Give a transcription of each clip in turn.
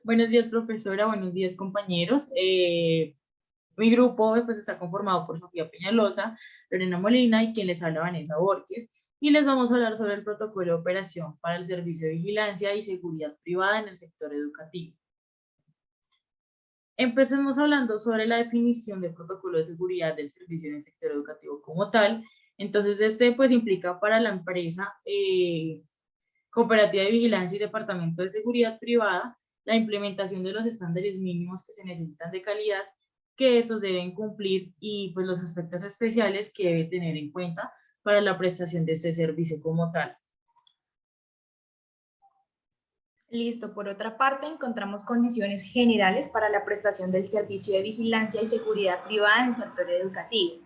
Buenos días, profesora. Buenos días, compañeros. Mi grupo pues, está conformado por Sofía Peñalosa, Lorena Molina y quien les habla, Vanessa Borges. Y les vamos a hablar sobre el protocolo de operación para el servicio de vigilancia y seguridad privada en el sector educativo. Empecemos hablando sobre la definición del protocolo de seguridad del servicio en el sector educativo como tal. Entonces, pues implica para la empresa Cooperativa de Vigilancia y Departamento de Seguridad Privada, la implementación de los estándares mínimos que se necesitan de calidad, que estos deben cumplir y pues los aspectos especiales que debe tener en cuenta para la prestación de este servicio como tal. Listo. Por otra parte, encontramos condiciones generales para la prestación del servicio de vigilancia y seguridad privada en el sector educativo.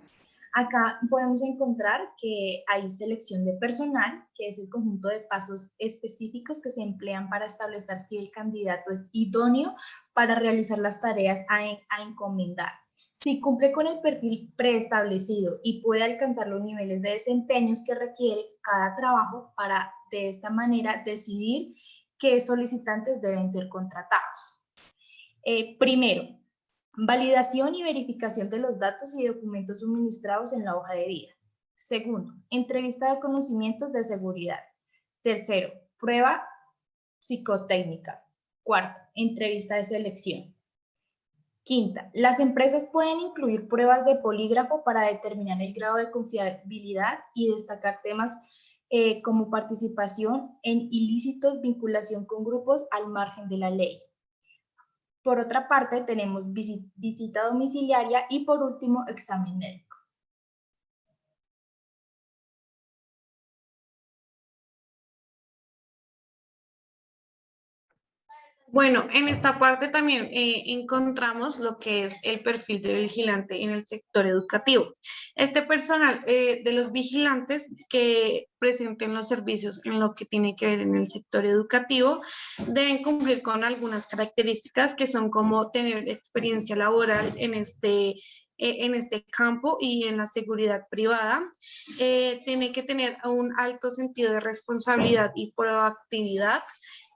Acá podemos encontrar que hay selección de personal, que es el conjunto de pasos específicos que se emplean para establecer si el candidato es idóneo para realizar las tareas a encomendar. Si cumple con el perfil preestablecido y puede alcanzar los niveles de desempeños que requiere cada trabajo para de esta manera decidir qué solicitantes deben ser contratados. Primero, validación y verificación de los datos y documentos suministrados en la hoja de vida. Segundo, entrevista de conocimientos de seguridad. Tercero, prueba psicotécnica. Cuarto, entrevista de selección. Quinta, las empresas pueden incluir pruebas de polígrafo para determinar el grado de confiabilidad y destacar temas como participación en ilícitos, vinculación con grupos al margen de la ley. Por otra parte, tenemos visita domiciliaria y por último, examen médico. Bueno, en esta parte también encontramos lo que es el perfil de vigilante en el sector educativo. Este personal de los vigilantes que presenten los servicios en lo que tiene que ver en el sector educativo deben cumplir con algunas características que son como tener experiencia laboral en este campo y en la seguridad privada. Tiene que tener un alto sentido de responsabilidad y proactividad.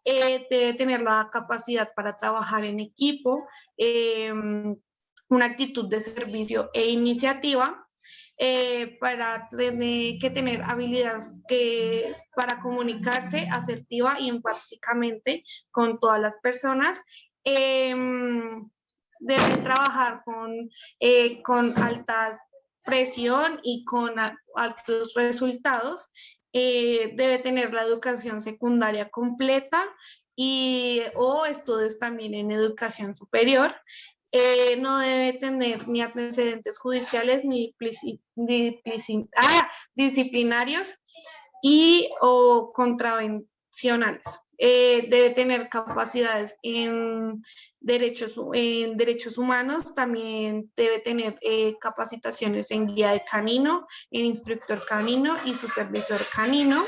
Debe tener la capacidad para trabajar en equipo, una actitud de servicio e iniciativa, para tener que tener habilidades para comunicarse asertiva y empáticamente con todas las personas. Debe trabajar con alta presión y con altos resultados. Debe tener la educación secundaria completa o estudios también en educación superior. No debe tener ni antecedentes judiciales ni disciplinarios o contravencionales. Debe tener capacidades en derechos humanos, también debe tener capacitaciones en guía de canino, en instructor canino y supervisor canino.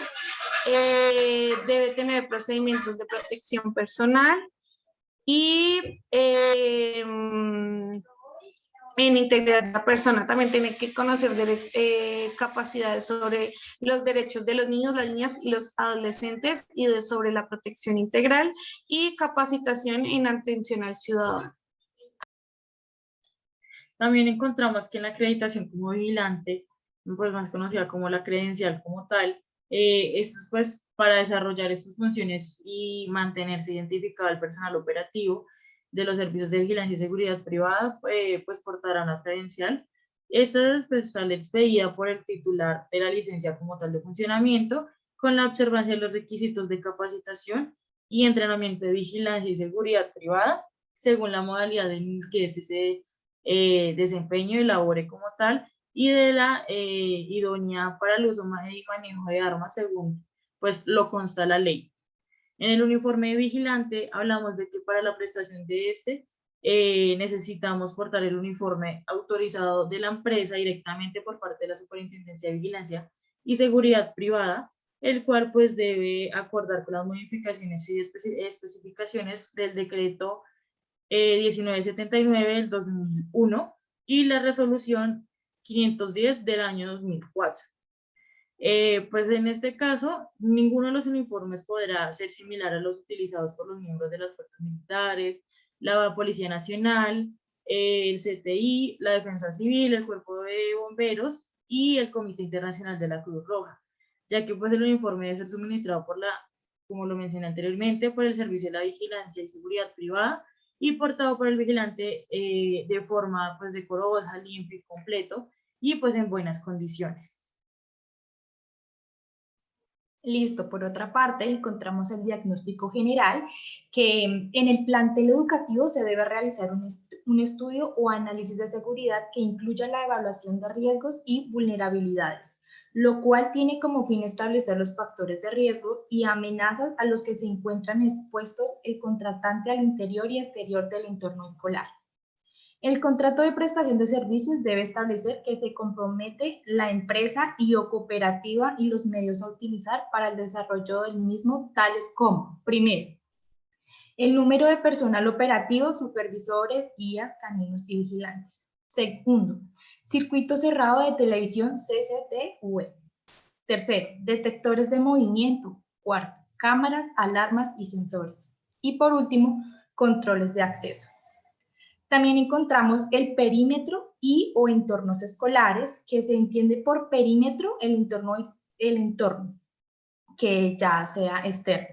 Debe tener procedimientos de protección personal y en integridad de la persona. También tiene que conocer capacidades sobre los derechos de los niños, las niñas y los adolescentes y sobre la protección integral y capacitación en atención al ciudadano. También encontramos que en la acreditación como vigilante, pues más conocida como la credencial como tal, esto es pues para desarrollar estas funciones y mantenerse identificado el personal operativo de los servicios de vigilancia y seguridad privada, pues portará una credencial. Esta pues sale expedida por el titular de la licencia como tal de funcionamiento, con la observancia de los requisitos de capacitación y entrenamiento de vigilancia y seguridad privada, según la modalidad en que este se desempeño y labore como tal, y de la idónea para el uso y manejo de armas según pues lo consta la ley. En el uniforme de vigilante hablamos de que para la prestación de necesitamos portar el uniforme autorizado de la empresa directamente por parte de la Superintendencia de Vigilancia y Seguridad Privada, el cual pues debe acordar con las modificaciones y especificaciones del decreto 1979 del 2001 y la resolución 510 del año 2004. Pues en este caso, ninguno de los uniformes podrá ser similar a los utilizados por los miembros de las fuerzas militares, la Policía Nacional, el CTI, la Defensa Civil, el Cuerpo de Bomberos y el Comité Internacional de la Cruz Roja, ya que pues el uniforme debe ser suministrado por como lo mencioné anteriormente, por el Servicio de la Vigilancia y Seguridad Privada y portado por el vigilante de forma pues decorosa, limpio y completo y pues en buenas condiciones. Listo, por otra parte, encontramos el diagnóstico general, que en el plantel educativo se debe realizar un estudio o análisis de seguridad que incluya la evaluación de riesgos y vulnerabilidades, lo cual tiene como fin establecer los factores de riesgo y amenazas a los que se encuentran expuestos el contratante al interior y exterior del entorno escolar. El contrato de prestación de servicios debe establecer que se compromete la empresa y o cooperativa y los medios a utilizar para el desarrollo del mismo, tales como, primero, el número de personal operativo, supervisores, guías, caninos y vigilantes. Segundo, circuito cerrado de televisión CCTV. Tercero, detectores de movimiento. Cuarto, cámaras, alarmas y sensores. Y por último, controles de acceso. También encontramos el perímetro y o entornos escolares, que se entiende por perímetro el entorno que ya sea externo.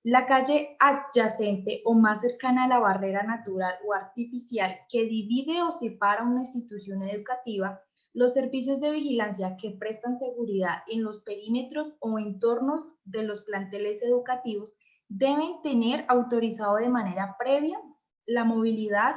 La calle adyacente o más cercana a la barrera natural o artificial que divide o separa una institución educativa, los servicios de vigilancia que prestan seguridad en los perímetros o entornos de los planteles educativos deben tener autorizado de manera previa la modalidad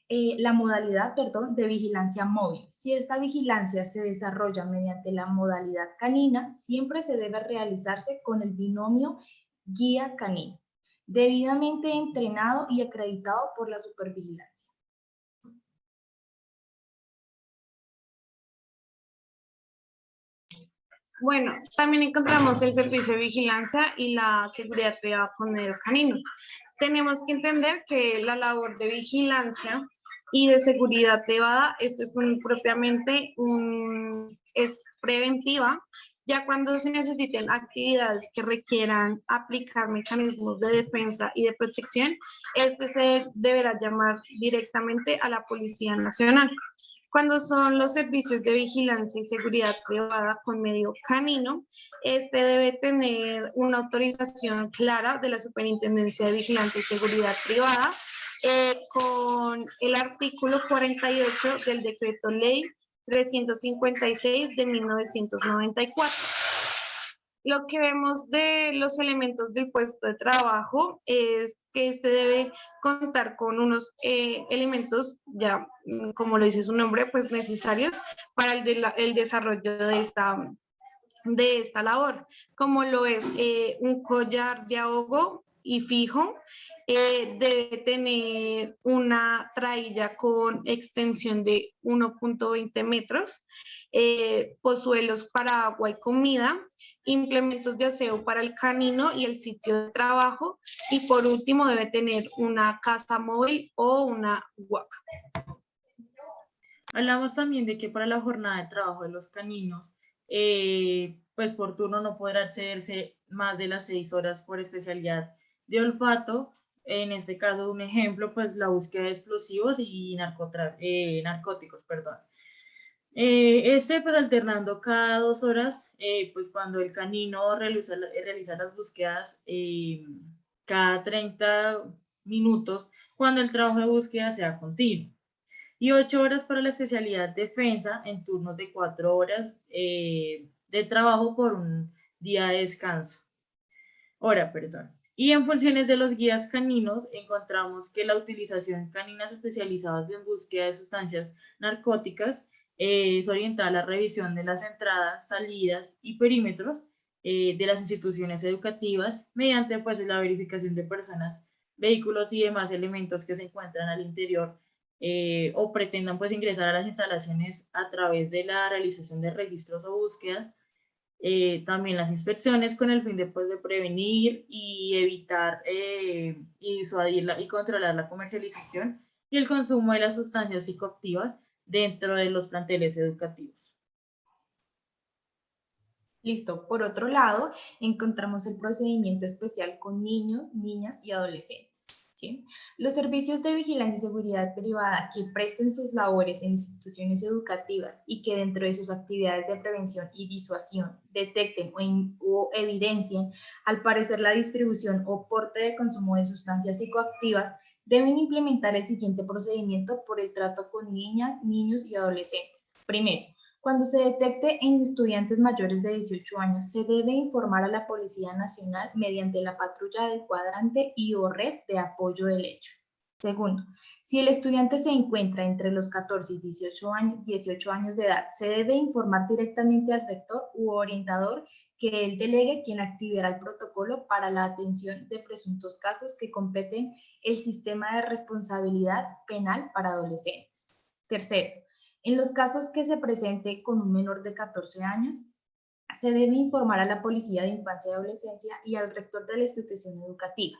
de vigilancia móvil. Si esta vigilancia se desarrolla mediante la modalidad canina, siempre se debe realizarse con el binomio guía canino, debidamente entrenado y acreditado por la supervigilancia. Bueno, también encontramos el servicio de vigilancia y la seguridad privada con medio canino. Tenemos que entender que la labor de vigilancia y de seguridad privada, esto es es preventiva, ya cuando se necesiten actividades que requieran aplicar mecanismos de defensa y de protección, este se deberá llamar directamente a la Policía Nacional. Cuando son los servicios de vigilancia y seguridad privada con medio canino, este debe tener una autorización clara de la Superintendencia de Vigilancia y Seguridad Privada con el artículo 48 del Decreto Ley 356 de 1994. Lo que vemos de los elementos del puesto de trabajo es que este debe contar con unos elementos, ya como lo dice su nombre, pues necesarios para el desarrollo de esta labor, como lo es un collar de ahogo y fijo, debe tener una trailla con extensión de 1.20 metros, pozuelos para agua y comida, implementos de aseo para el canino y el sitio de trabajo, y por último debe tener una casa móvil o una huaca. Hablamos también de que para la jornada de trabajo de los caninos, pues por turno no podrá accederse más de las 6 horas por especialidad de olfato. En este caso, un ejemplo, pues la búsqueda de explosivos y narcóticos, perdón. Pues alternando cada 2 horas, pues cuando el canino realiza las búsquedas cada 30 minutos, cuando el trabajo de búsqueda sea continuo. Y 8 horas para la especialidad defensa en turnos de 4 horas de trabajo por un día de descanso. Perdón. Y en funciones de los guías caninos encontramos que la utilización caninas especializadas en búsqueda de sustancias narcóticas es orientada a la revisión de las entradas, salidas y perímetros de las instituciones educativas mediante pues la verificación de personas, vehículos y demás elementos que se encuentran al interior o pretendan pues ingresar a las instalaciones a través de la realización de registros o búsquedas. También las inspecciones con el fin de prevenir y evitar y disuadir y controlar la comercialización y el consumo de las sustancias psicoactivas dentro de los planteles educativos. Listo. Por otro lado, encontramos el procedimiento especial con niños, niñas y adolescentes, ¿sí? Los servicios de vigilancia y seguridad privada que presten sus labores en instituciones educativas y que dentro de sus actividades de prevención y disuasión detecten o evidencien, al parecer, la distribución o porte de consumo de sustancias psicoactivas, deben implementar el siguiente procedimiento por el trato con niñas, niños y adolescentes. Primero, cuando se detecte en estudiantes mayores de 18 años, se debe informar a la Policía Nacional mediante la patrulla del cuadrante y o red de apoyo del hecho. Segundo, si el estudiante se encuentra entre los 14 y 18 años de edad, se debe informar directamente al rector u orientador que él delegue quien activará el protocolo para la atención de presuntos casos que competen el sistema de responsabilidad penal para adolescentes. Tercero, en los casos que se presente con un menor de 14 años, se debe informar a la Policía de Infancia y Adolescencia y al rector de la institución educativa.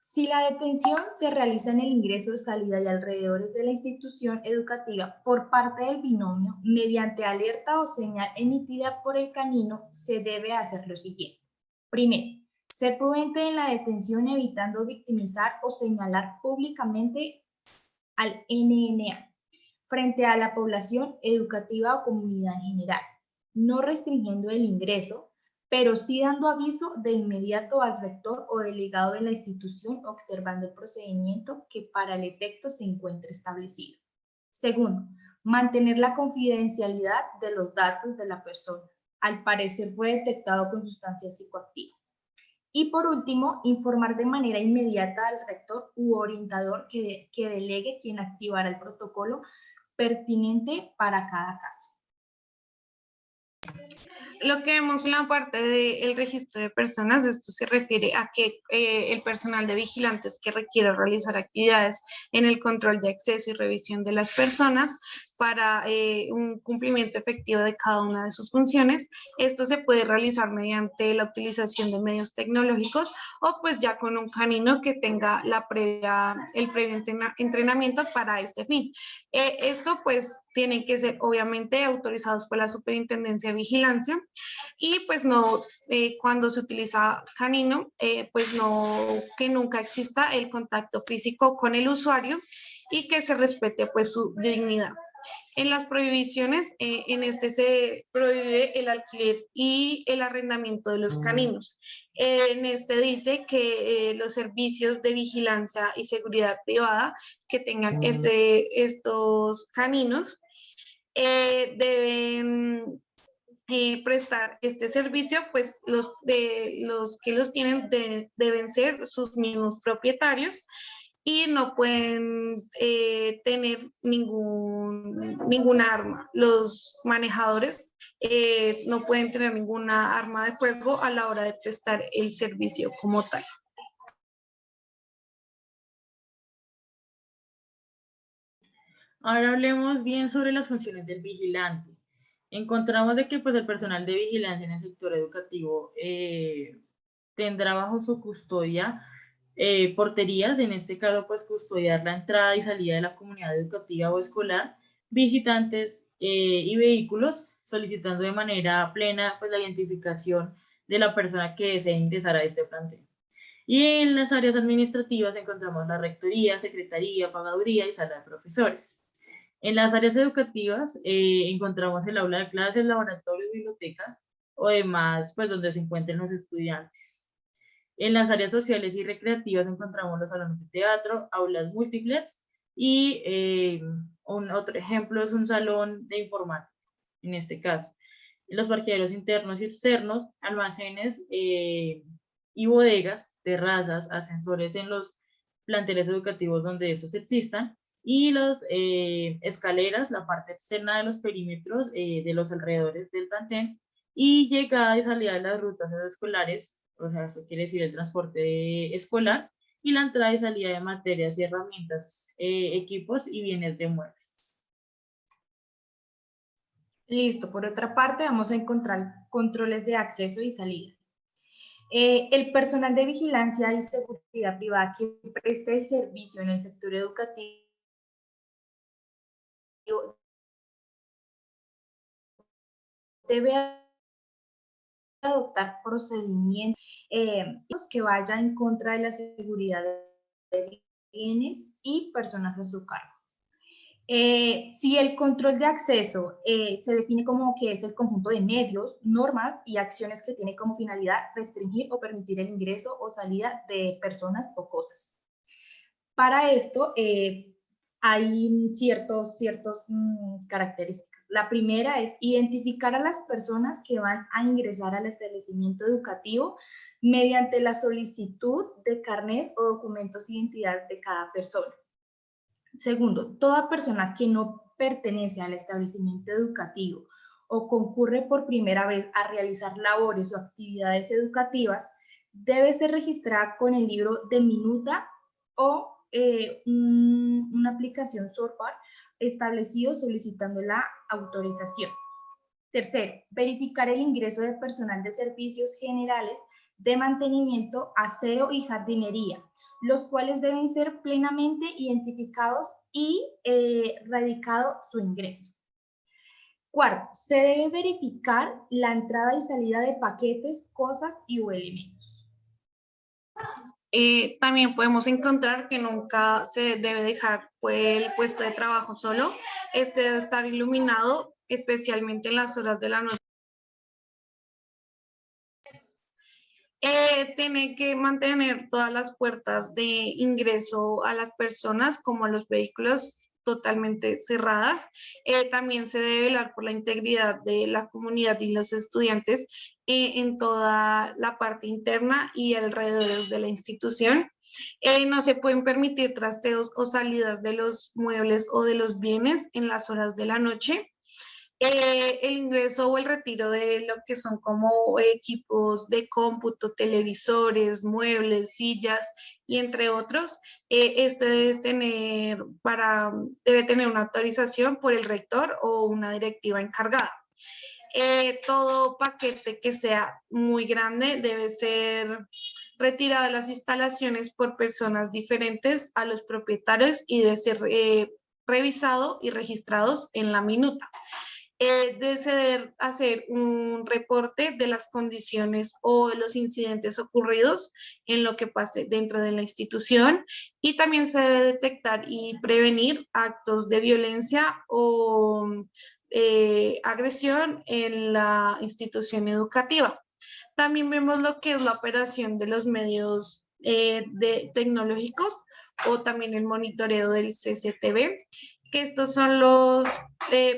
Si la detención se realiza en el ingreso, salida y alrededores de la institución educativa por parte del binomio, mediante alerta o señal emitida por el canino, se debe hacer lo siguiente. Primero, ser prudente en la detención evitando victimizar o señalar públicamente al NNA frente a la población educativa o comunidad en general, no restringiendo el ingreso, pero sí dando aviso de inmediato al rector o delegado de la institución, observando el procedimiento que para el efecto se encuentre establecido. Segundo, mantener la confidencialidad de los datos de la persona. Al parecer fue detectado con sustancias psicoactivas. Y por último, informar de manera inmediata al rector u orientador que delegue quien activará el protocolo pertinente para cada caso. Lo que vemos en la parte del registro de personas, esto se refiere a que el personal de vigilantes que requiere realizar actividades en el control de acceso y revisión de las personas para un cumplimiento efectivo de cada una de sus funciones, esto se puede realizar mediante la utilización de medios tecnológicos o pues ya con un canino que tenga el previo entrenamiento para este fin. Esto pues tienen que ser obviamente autorizados por la Superintendencia de Vigilancia y pues no, cuando se utiliza canino, pues no, que nunca exista el contacto físico con el usuario y que se respete pues su dignidad. En las prohibiciones, en este se prohíbe el alquiler y el arrendamiento de los caninos. En este dice que los servicios de vigilancia y seguridad privada que tengan estos caninos deben prestar este servicio, pues los que los tienen deben ser sus mismos propietarios y no pueden tener ninguna arma. Los manejadores no pueden tener ninguna arma de fuego a la hora de prestar el servicio como tal. Ahora hablemos bien sobre las funciones del vigilante. Encontramos de que pues, el personal de vigilancia en el sector educativo tendrá bajo su custodia porterías, en este caso pues custodiar la entrada y salida de la comunidad educativa o escolar, visitantes y vehículos, solicitando de manera plena pues, la identificación de la persona que desea ingresar a este plantel. Y en las áreas administrativas encontramos la rectoría, secretaría, pagaduría y sala de profesores. En las áreas educativas encontramos el aula de clases, laboratorios, bibliotecas o demás, pues donde se encuentren los estudiantes. En las áreas sociales y recreativas encontramos los salones de teatro, aulas múltiples y otro ejemplo es un salón de informática, en este caso. En los parqueaderos internos y externos, almacenes y bodegas, terrazas, ascensores en los planteles educativos donde esos existan y las escaleras, la parte externa de los perímetros de los alrededores del plantel y llegada y salida de las rutas escolares, o sea, eso quiere decir el transporte escolar y la entrada y salida de materias y herramientas, equipos y bienes de muebles. Listo, por otra parte vamos a encontrar controles de acceso y salida. El personal de vigilancia y seguridad privada que preste el servicio en el sector educativo debe adoptar procedimientos que vayan en contra de la seguridad de bienes y personas a su cargo. Si el control de acceso se define como que es el conjunto de medios, normas y acciones que tiene como finalidad restringir o permitir el ingreso o salida de personas o cosas. Para esto hay ciertos características. La primera es identificar a las personas que van a ingresar al establecimiento educativo mediante la solicitud de carnets o documentos de identidad de cada persona. Segundo, toda persona que no pertenece al establecimiento educativo o concurre por primera vez a realizar labores o actividades educativas debe ser registrada con el libro de minuta o una aplicación software establecido solicitando la autorización. Tercero, verificar el ingreso de personal de servicios generales de mantenimiento, aseo y jardinería, los cuales deben ser plenamente identificados y radicado su ingreso. Cuarto, se debe verificar la entrada y salida de paquetes, cosas y o elementos. También podemos encontrar que nunca se debe dejar el puesto de trabajo solo. Este debe estar iluminado, especialmente en las horas de la noche. Tiene que mantener todas las puertas de ingreso a las personas como a los vehículos totalmente cerradas. También se debe velar por la integridad de la comunidad y los estudiantes en toda la parte interna y alrededor de la institución. No se pueden permitir trasteos o salidas de los muebles o de los bienes en las horas de la noche. El ingreso o el retiro de lo que son como equipos de cómputo, televisores, muebles, sillas y entre otros, este debe tener una autorización por el rector o una directiva encargada. Todo paquete que sea muy grande debe ser retirado de las instalaciones por personas diferentes a los propietarios y debe ser revisado y registrados en la minuta. Se debe hacer un reporte de las condiciones o de los incidentes ocurridos en lo que pase dentro de la institución y también se debe detectar y prevenir actos de violencia o agresión en la institución educativa. También vemos lo que es la operación de los medios tecnológicos o también el monitoreo del CCTV, que estos son los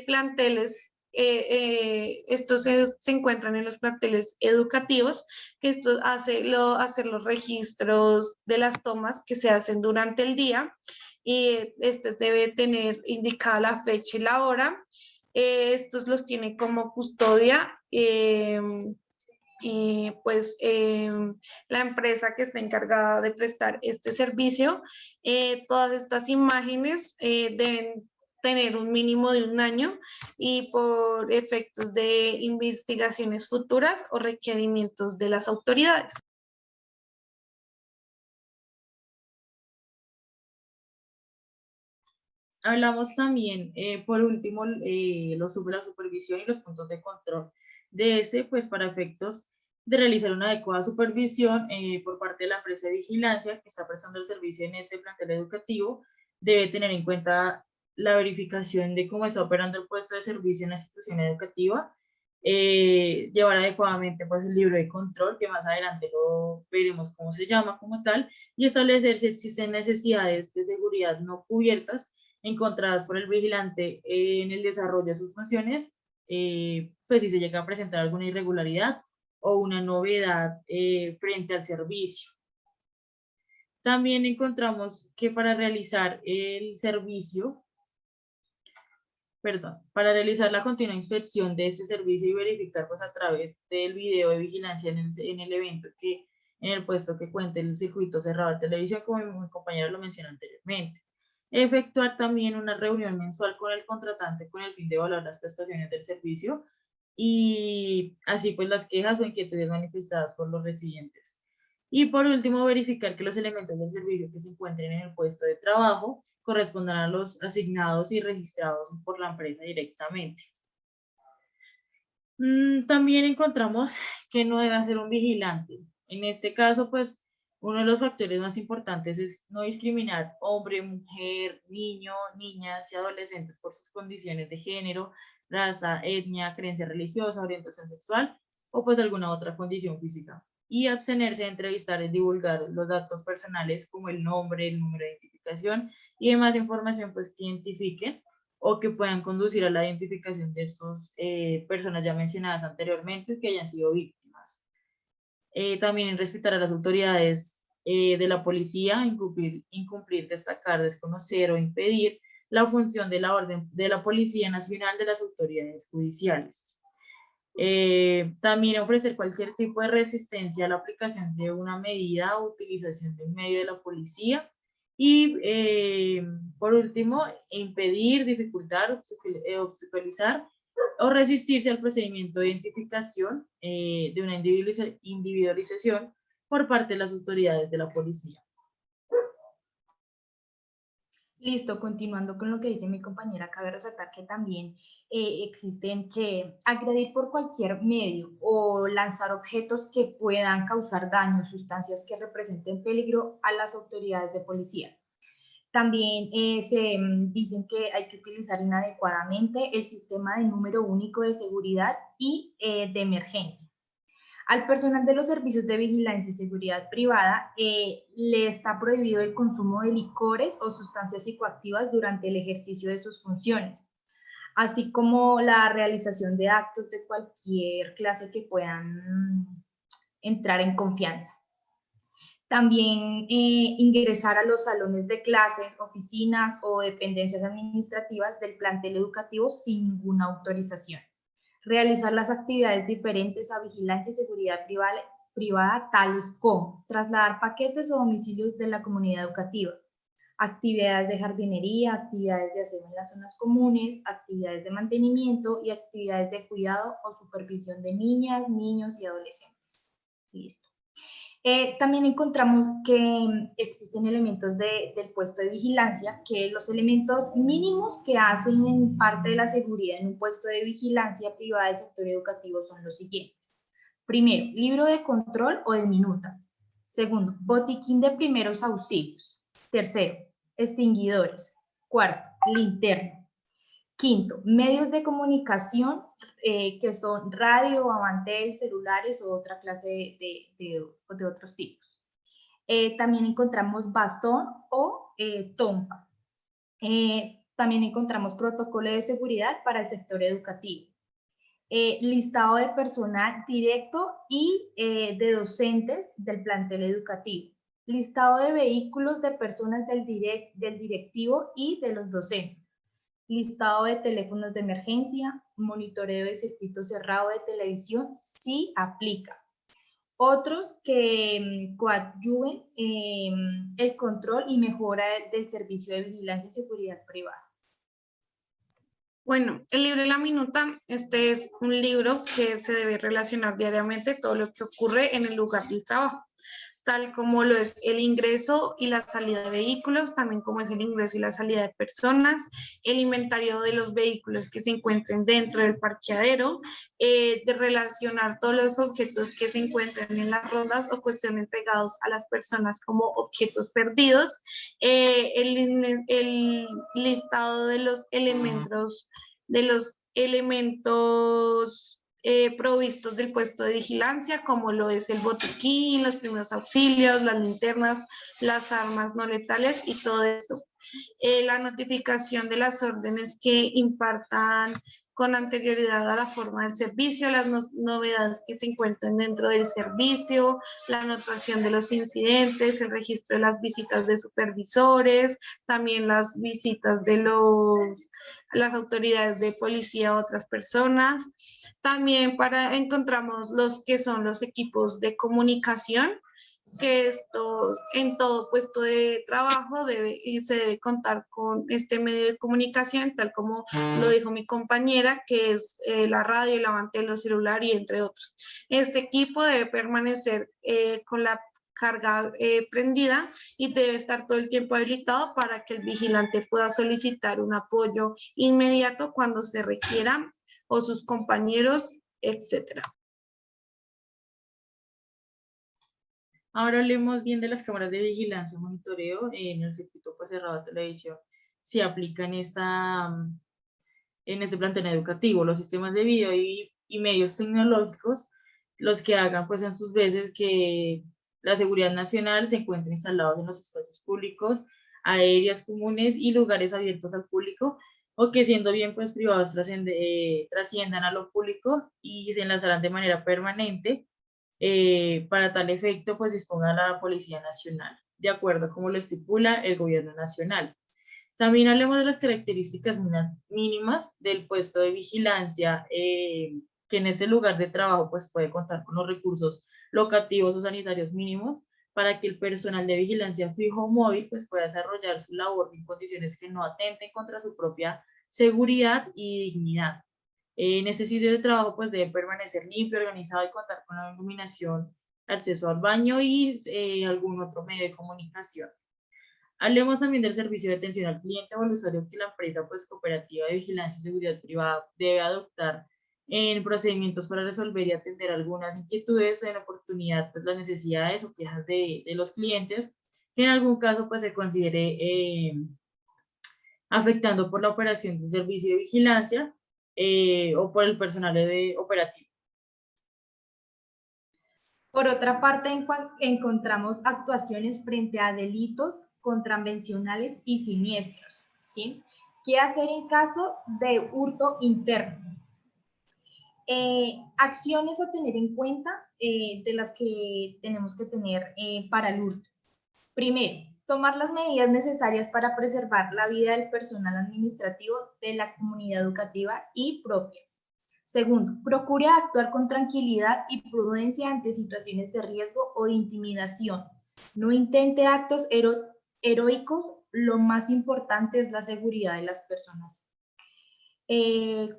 planteles. Estos se encuentran en los planteles educativos, que esto hacer los registros de las tomas que se hacen durante el día y este debe tener indicada la fecha y la hora. Estos los tiene como custodia la empresa que está encargada de prestar este servicio. Todas estas imágenes deben tener un mínimo de 1 año y por efectos de investigaciones futuras o requerimientos de las autoridades. Hablamos también, por último, la supervisión y los puntos de control de este, pues para efectos de realizar una adecuada supervisión por parte de la empresa de vigilancia que está prestando el servicio en este plantel educativo, debe tener en cuenta la verificación de cómo está operando el puesto de servicio en la institución educativa, llevar adecuadamente pues el libro de control, que más adelante lo veremos cómo se llama como tal, y establecer si existen necesidades de seguridad no cubiertas encontradas por el vigilante en el desarrollo de sus funciones, pues si se llega a presentar alguna irregularidad o una novedad frente al servicio. También encontramos que para realizar el servicio, para realizar la continua inspección de este servicio y verificar pues a través del video de vigilancia en el evento en el puesto que cuente el circuito cerrado de televisión, como mi compañero lo mencionó anteriormente. Efectuar también una reunión mensual con el contratante con el fin de evaluar las prestaciones del servicio y así pues las quejas o inquietudes manifestadas por los residentes. Y por último, verificar que los elementos del servicio que se encuentren en el puesto de trabajo correspondan a los asignados y registrados por la empresa directamente. También encontramos que no debe ser un vigilante. En este caso, pues, uno de los factores más importantes es no discriminar hombre, mujer, niño, niñas y adolescentes por sus condiciones de género, raza, etnia, creencia religiosa, orientación sexual o pues alguna otra condición física. Y abstenerse de entrevistar y divulgar los datos personales como el nombre, el número de identificación y demás información pues que identifiquen o que puedan conducir a la identificación de estas personas ya mencionadas anteriormente que hayan sido víctimas. También respetar a las autoridades de la policía, incumplir, destacar, desconocer o impedir la función de la orden de la Policía Nacional de las autoridades judiciales. También ofrecer cualquier tipo de resistencia a la aplicación de una medida o utilización del medio de la policía. Y por último, impedir, dificultar, obstaculizar o resistirse al procedimiento de identificación de una individualización por parte de las autoridades de la policía. Listo, continuando con lo que dice mi compañera, cabe resaltar que también existen que agredir por cualquier medio o lanzar objetos que puedan causar daño, sustancias que representen peligro a las autoridades de policía. También dicen que hay que utilizar inadecuadamente el sistema de número único de seguridad y de emergencia. Al personal de los servicios de vigilancia y seguridad privada le está prohibido el consumo de licores o sustancias psicoactivas durante el ejercicio de sus funciones, así como la realización de actos de cualquier clase que puedan entrar en confianza. También ingresar a los salones de clases, oficinas o dependencias administrativas del plantel educativo sin ninguna autorización. Realizar las actividades diferentes a vigilancia y seguridad privada, tales como trasladar paquetes o domicilios de la comunidad educativa, actividades de jardinería, actividades de aseo en las zonas comunes, actividades de mantenimiento y actividades de cuidado o supervisión de niñas, niños y adolescentes. Listo. También encontramos que existen elementos del puesto de vigilancia, que los elementos mínimos que hacen parte de la seguridad en un puesto de vigilancia privada del sector educativo son los siguientes. Primero, libro de control o de minuta. Segundo, botiquín de primeros auxilios. Tercero, extinguidores. Cuarto, linterna. Quinto, medios de comunicación que son radio, avantel, celulares o otra clase de otros tipos. También encontramos bastón o tonfa. También encontramos protocolo de seguridad para el sector educativo. Listado de personal directo y de docentes del plantel educativo. Listado de vehículos de personas del directivo y de los docentes. Listado de teléfonos de emergencia, monitoreo de circuito cerrado de televisión, sí aplica. Otros que coadyuven el control y mejora del servicio de vigilancia y seguridad privada. Bueno, el libro de la minuta, este es un libro que se debe relacionar diariamente todo lo que ocurre en el lugar del trabajo, tal como lo es el ingreso y la salida de vehículos, también como es el ingreso y la salida de personas, el inventario de los vehículos que se encuentren dentro del parqueadero, de relacionar todos los objetos que se encuentren en las rondas o que sean entregados a las personas como objetos perdidos, el listado de los elementos provistos del puesto de vigilancia, como lo es el botiquín, los primeros auxilios, las linternas, las armas no letales y todo esto. La notificación de las órdenes que impartan con anterioridad a la forma del servicio, las novedades que se encuentran dentro del servicio, la anotación de los incidentes, el registro de las visitas de supervisores, también las visitas de las autoridades de policía a otras personas. También encontramos los que son los equipos de comunicación, que esto en todo puesto de trabajo se debe contar con este medio de comunicación, tal como lo dijo mi compañera, que es la radio, el avantel, los celular y entre otros. Este equipo debe permanecer con la carga prendida y debe estar todo el tiempo habilitado para que el vigilante pueda solicitar un apoyo inmediato cuando se requiera o sus compañeros etcétera. Ahora hablemos bien de las cámaras de vigilancia y monitoreo en el circuito pues, cerrado de televisión. Se aplica en este plantel educativo, los sistemas de video y medios tecnológicos, los que hagan pues en sus veces que la seguridad nacional se encuentre instalados en los espacios públicos, aéreas comunes y lugares abiertos al público, o que siendo bien pues privados trasciendan a lo público y se enlazarán de manera permanente. Para tal efecto, pues disponga la Policía Nacional, de acuerdo a como lo estipula el Gobierno Nacional. También hablemos de las características mínimas del puesto de vigilancia, que en ese lugar de trabajo pues puede contar con los recursos locativos o sanitarios mínimos para que el personal de vigilancia fijo o móvil pues pueda desarrollar su labor en condiciones que no atenten contra su propia seguridad y dignidad. En ese sitio de trabajo pues debe permanecer limpio, organizado y contar con la iluminación, acceso al baño y algún otro medio de comunicación. Hablemos también del servicio de atención al cliente o al usuario que la empresa pues, cooperativa de vigilancia y seguridad privada debe adoptar en procedimientos para resolver y atender algunas inquietudes o en oportunidad pues, las necesidades o quejas de los clientes que en algún caso pues, se considere afectando por la operación de un servicio de vigilancia o por el personal operativo. Por otra parte, encontramos actuaciones frente a delitos contravencionales y siniestros, ¿sí? ¿Qué hacer en caso de hurto interno? Acciones a tener en cuenta de las que tenemos que tener para el hurto. Primero, tomar las medidas necesarias para preservar la vida del personal administrativo de la comunidad educativa y propia. Segundo, procure actuar con tranquilidad y prudencia ante situaciones de riesgo o de intimidación. No intente actos heroicos, lo más importante es la seguridad de las personas.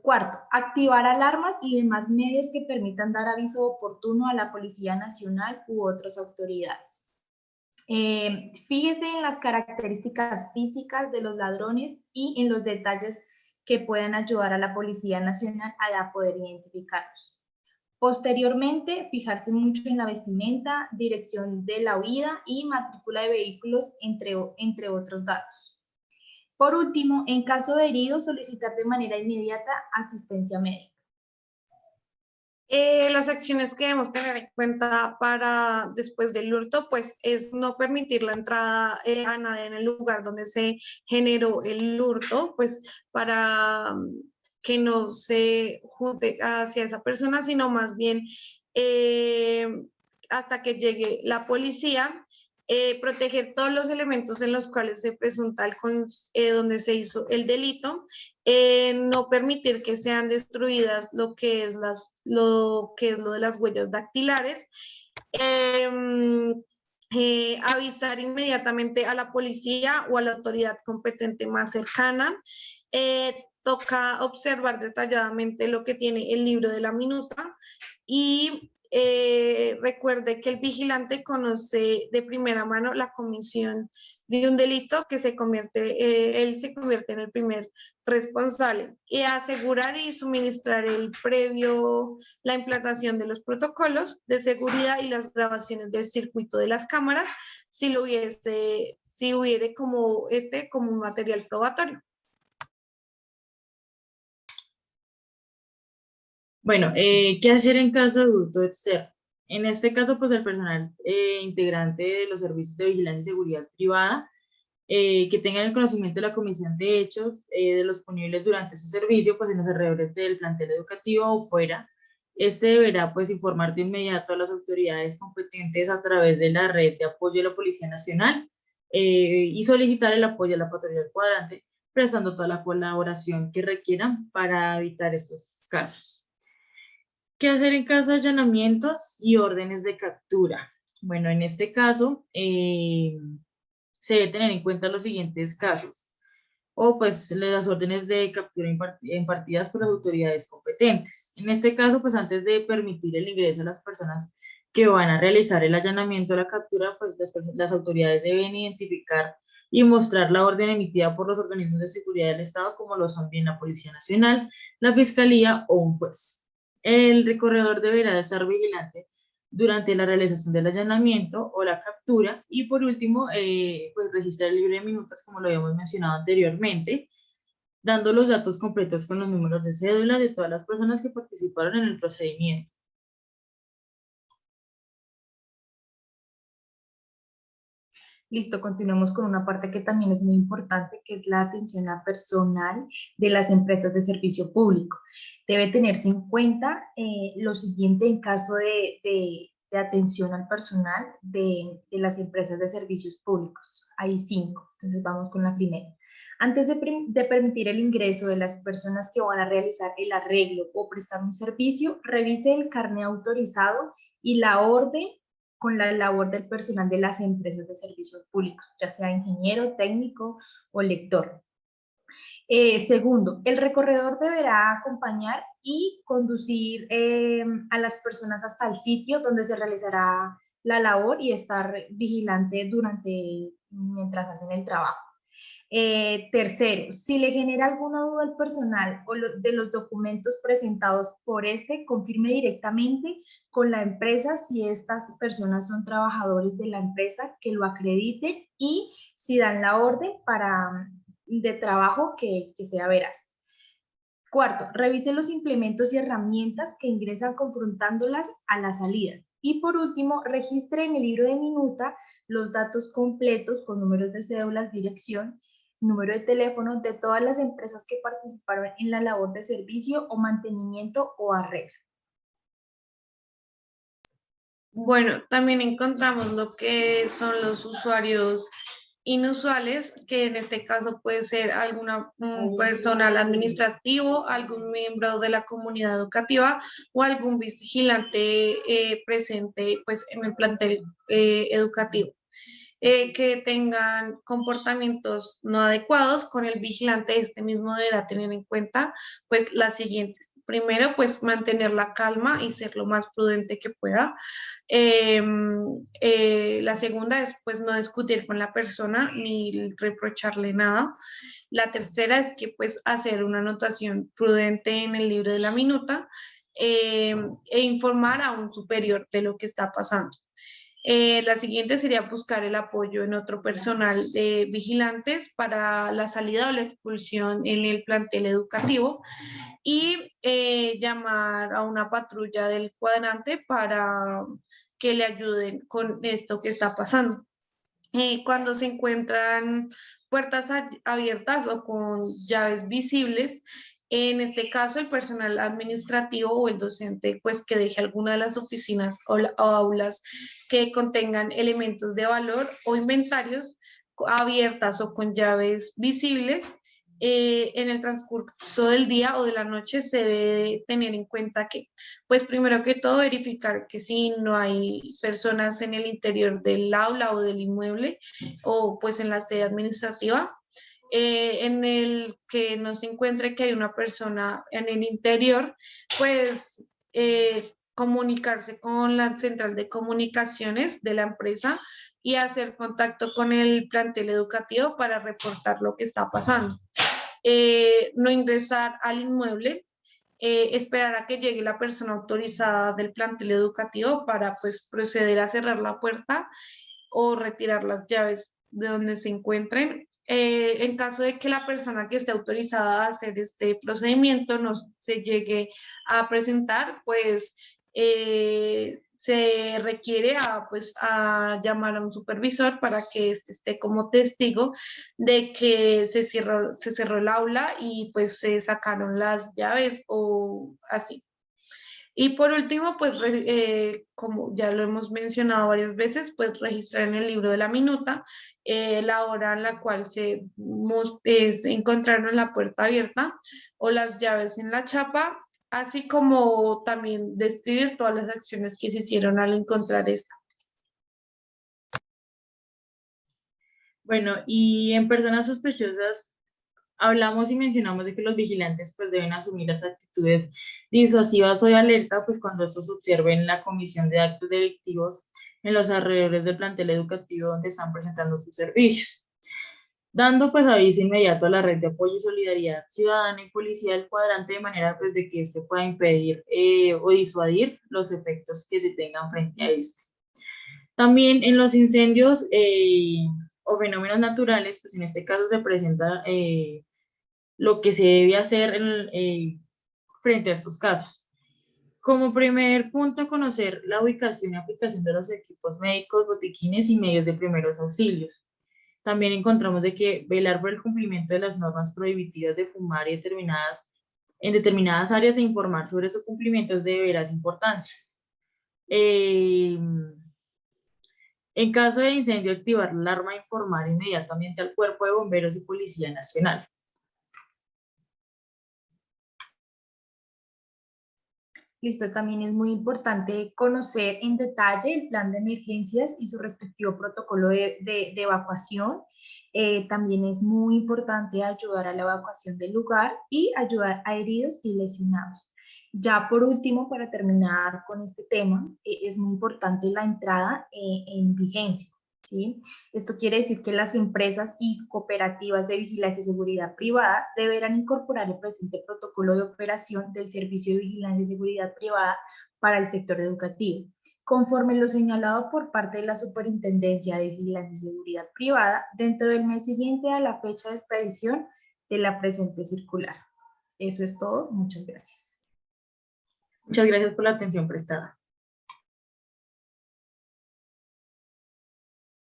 Cuarto, activar alarmas y demás medios que permitan dar aviso oportuno a la Policía Nacional u otras autoridades. Fíjese en las características físicas de los ladrones y en los detalles que puedan ayudar a la Policía Nacional a poder identificarlos. Posteriormente, fijarse mucho en la vestimenta, dirección de la huida y matrícula de vehículos, entre otros datos. Por último, en caso de heridos, solicitar de manera inmediata asistencia médica. Las acciones que debemos tener en cuenta para después del hurto, pues es no permitir la entrada a nadie en el lugar donde se generó el hurto, pues para que no se junte hacia esa persona, sino más bien hasta que llegue la policía. Proteger todos los elementos en los cuales se presunta donde se hizo el delito, no permitir que sean destruidas lo que es lo de las huellas dactilares, avisar inmediatamente a la policía o a la autoridad competente más cercana. Toca observar detalladamente lo que tiene el libro de la minuta y recuerde que el vigilante conoce de primera mano la comisión de un delito que él se convierte en el primer responsable, y asegurar y suministrar la implantación de los protocolos de seguridad y las grabaciones del circuito de las cámaras si hubiere como un material probatorio. Bueno, ¿qué hacer en caso de hurto externo? En este caso, pues el personal integrante de los servicios de vigilancia y seguridad privada que tengan el conocimiento de la comisión de hechos de los punibles durante su servicio, pues en los alrededores del plantel educativo o fuera, deberá pues informar de inmediato a las autoridades competentes a través de la red de apoyo de la Policía Nacional y solicitar el apoyo a la patrulla del cuadrante, prestando toda la colaboración que requieran para evitar estos casos. ¿Qué hacer en caso de allanamientos y órdenes de captura? Bueno, en este caso se debe tener en cuenta los siguientes casos, o pues las órdenes de captura impartidas por las autoridades competentes. En este caso, pues antes de permitir el ingreso a las personas que van a realizar el allanamiento o la captura, pues las autoridades deben identificar y mostrar la orden emitida por los organismos de seguridad del Estado, como lo son bien la Policía Nacional, la Fiscalía o un juez. El recorredor deberá estar vigilante durante la realización del allanamiento o la captura y por último, pues registrar el libro de minutas como lo habíamos mencionado anteriormente, dando los datos completos con los números de cédula de todas las personas que participaron en el procedimiento. Listo, continuamos con una parte que también es muy importante, que es la atención a personal de las empresas de servicio público. Debe tenerse en cuenta lo siguiente en caso de atención al personal de las empresas de servicios públicos. Hay 5, entonces vamos con la primera. Antes de permitir el ingreso de las personas que van a realizar el arreglo o prestar un servicio, revise el carné autorizado y la orden con la labor del personal de las empresas de servicios públicos, ya sea ingeniero, técnico o lector. Segundo, el recorredor deberá acompañar y conducir a las personas hasta el sitio donde se realizará la labor y estar vigilante mientras hacen el trabajo. Tercero, si le genera alguna duda al personal o de los documentos presentados por confirme directamente con la empresa si estas personas son trabajadores de la empresa, que lo acrediten y si dan la orden de trabajo que sea veraz. Cuarto, revise los implementos y herramientas que ingresan confrontándolas a la salida. Y por último, registre en el libro de minuta los datos completos con números de cédulas, dirección, número de teléfono de todas las empresas que participaron en la labor de servicio o mantenimiento o arreglo. Bueno, también encontramos lo que son los usuarios inusuales, que en este caso puede ser un personal administrativo, algún miembro de la comunidad educativa o algún vigilante presente pues, en el plantel educativo. Que tengan comportamientos no adecuados con el vigilante, este mismo deberá tener en cuenta pues las siguientes. Primero, pues mantener la calma y ser lo más prudente que pueda. La segunda es pues no discutir con la persona ni reprocharle nada. La tercera es que pues hacer una anotación prudente en el libro de la minuta e informar a un superior de lo que está pasando. La siguiente sería buscar el apoyo en otro personal de vigilantes para la salida o la expulsión en el plantel educativo y llamar a una patrulla del cuadrante para que le ayuden con esto que está pasando. Cuando se encuentran puertas abiertas o con llaves visibles, en este caso el personal administrativo o el docente pues que deje alguna de las oficinas o aulas que contengan elementos de valor o inventarios abiertas o con llaves visibles. En el transcurso del día o de la noche se debe tener en cuenta que, pues primero que todo, verificar que si no hay personas en el interior del aula o del inmueble o pues en la sede administrativa, en el que no se encuentre que hay una persona en el interior, pues comunicarse con la central de comunicaciones de la empresa y hacer contacto con el plantel educativo para reportar lo que está pasando. No ingresar al inmueble, esperar a que llegue la persona autorizada del plantel educativo para pues proceder a cerrar la puerta o retirar las llaves de donde se encuentren. En caso de que la persona que esté autorizada a hacer este procedimiento no se llegue a presentar, pues se requiere a llamar a un supervisor para que esté como testigo de que se cerró el aula y pues se sacaron las llaves o así. Y por último, pues como ya lo hemos mencionado varias veces, pues registrar en el libro de la minuta la hora en la cual se encontraron la puerta abierta o las llaves en la chapa, así como también describir todas las acciones que se hicieron al encontrar esta. Bueno, y en personas sospechosas, hablamos y mencionamos de que los vigilantes pues deben asumir las actitudes disuasivas o de alerta pues cuando estos observen la comisión de actos delictivos en los alrededores del plantel educativo donde están presentando sus servicios. dando pues aviso inmediato a la red de apoyo y solidaridad ciudadana y policía del cuadrante de manera pues de que se pueda impedir o disuadir los efectos que se tengan frente a esto. También en los incendios o fenómenos naturales, pues en este caso se presenta lo que se debe hacer frente a estos casos. Como primer punto, conocer la ubicación y aplicación de los equipos médicos, botiquines y medios de primeros auxilios. También encontramos de que velar por el cumplimiento de las normas prohibitivas de fumar en determinadas áreas e informar sobre su cumplimiento es de veras importancia. En caso de incendio, activar la alarma e informar inmediatamente al Cuerpo de Bomberos y Policía Nacional. Listo, también es muy importante conocer en detalle el plan de emergencias y su respectivo protocolo de evacuación. También es muy importante ayudar a la evacuación del lugar y ayudar a heridos y lesionados. Ya por último, para terminar con este tema, es muy importante la entrada en vigencia, ¿sí? Esto quiere decir que las empresas y cooperativas de vigilancia y seguridad privada deberán incorporar el presente protocolo de operación del Servicio de Vigilancia y Seguridad Privada para el sector educativo, conforme lo señalado por parte de la Superintendencia de Vigilancia y Seguridad Privada dentro del mes siguiente a la fecha de expedición de la presente circular. Eso es todo. Muchas gracias. Muchas gracias por la atención prestada.